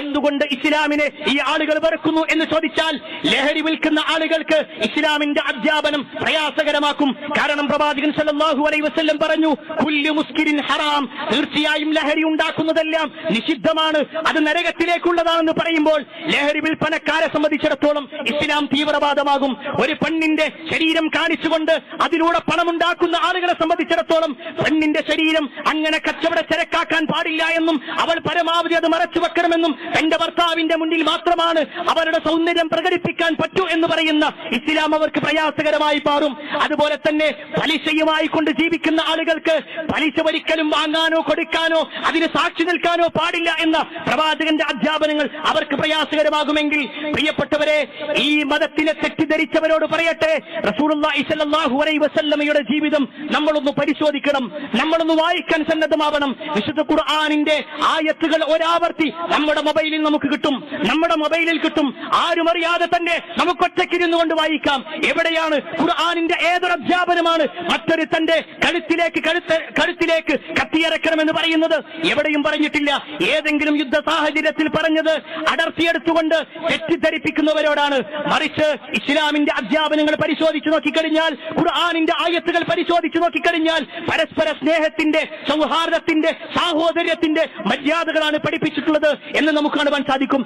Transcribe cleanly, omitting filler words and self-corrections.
എന്തുകൊണ്ട് ഇസ്ലാമിനെ ഈ ആളുകൾ വെറുക്കുന്നു എന്ന് ചോദിച്ചാൽ, ലഹരി വിൽക്കുന്ന ആളുകൾക്ക് ഇസ്ലാമിന്റെ അധ്യാപനം പ്രയാസകരമാക്കും. കാരണം പ്രവാചകൻ സല്ലല്ലാഹു അലൈഹി വസല്ലം പറഞ്ഞു, കുല്ലു മുസ്കിരിൻ ഹറാം, തീർച്ചയായും ലഹരി ഉണ്ടാക്കുന്നതെല്ലാം നിഷിദ്ധമാണ്, അത് നരകത്തിലേക്കുള്ളതാണെന്ന് പറയുമ്പോൾ ലഹരി വിൽപ്പനക്കാരെ സംബന്ധിച്ചിടത്തോളം ഇസ്ലാം തീവ്രവാദമാകും. ഒരു പെണ്ണിന്റെ ശരീരം കാണിച്ചുകൊണ്ട് അതിലൂടെ പണമുണ്ടാക്കുന്ന ആളുകളെ സംബന്ധിച്ചിടത്തോളം പെണ്ണിന്റെ ശരീരം അങ്ങനെ കച്ചവട ചരക്കാക്കാൻ പാടില്ല എന്നും അവൾ പരമാവധി അത് മറച്ചു വെക്കണമെന്നും തന്റെ ഭർത്താവിന്റെ മുന്നിൽ മാത്രമാണ് അവരുടെ സൗന്ദര്യം പ്രകടിപ്പിക്കാൻ പറ്റൂ എന്ന് പറയുന്ന ഇസ്ലാം അവർക്ക് പ്രയാസകരമായി മാറും. അതുപോലെ തന്നെ പലിശയുമായി കൊണ്ട് ജീവിക്കുന്ന ആളുകൾക്ക് പലിശ ഒരിക്കലും വാങ്ങാനോ കൊടുക്കാനോ അതിന് സാക്ഷി നിൽക്കാനോ പാടില്ല എന്ന പ്രവാചകന്റെ അധ്യാപനങ്ങൾ അവർക്ക് പ്രയാസകരമാകുമെങ്കിൽ, പ്രിയപ്പെട്ടവരെ, ഈ മതത്തിനെ തെറ്റിദ്ധരിച്ചവരോട് പറയട്ടെ, റസൂലുള്ളാഹി സ്വല്ലല്ലാഹു അലൈഹി വസല്ലമയുടെ ജീവിതം നമ്മളൊന്ന് പരിശോധിക്കണം, നമ്മളൊന്ന് വായിക്കാൻ സന്നദ്ധമാവണം. വിശുദ്ധ ഖുർആനിന്റെ ആയത്തുകൾ ഒരാവർത്തി നമ്മുടെ മൊബൈലിൽ നമുക്ക് കിട്ടും, നമ്മുടെ മൊബൈലിൽ കിട്ടും. ആരും അറിയാതെ തന്നെ നമുക്ക് ഒറ്റയ്ക്കിരുന്നു കൊണ്ട് വായിക്കാം. എവിടെയാണ് ഖുർആനിന്റെ ഏതൊരു അധ്യാപനമാണ് മറ്റൊരു തന്റെ കഴുത്തിലേക്ക് കത്തിയിറക്കണമെന്ന് പറയുന്നത്? എവിടെയും പറഞ്ഞിട്ടില്ല. ഏതെങ്കിലും യുദ്ധ സാഹചര്യത്തിൽ പറഞ്ഞത് അടർത്തിയെടുത്തുകൊണ്ട് തെറ്റിദ്ധരിപ്പിക്കുന്നവരോടാണ്. മറിച്ച് ഇസ്ലാമിന്റെ അധ്യാപനങ്ങൾ പരിശോധിച്ചു നോക്കിക്കഴിഞ്ഞാൽ, ഖുർആനിന്റെ ആയത്തുകൾ പരിശോധിച്ചു നോക്കിക്കഴിഞ്ഞാൽ പരസ്പര സ്നേഹത്തിന്റെ, സൗഹാർദ്ദത്തിന്റെ, സാഹോദര്യത്തിന്റെ മര്യാദകളാണ് പഠിപ്പിച്ചിട്ടുള്ളത് എന്ന് നമുക്ക് കാണുവാൻ സാധിക്കും.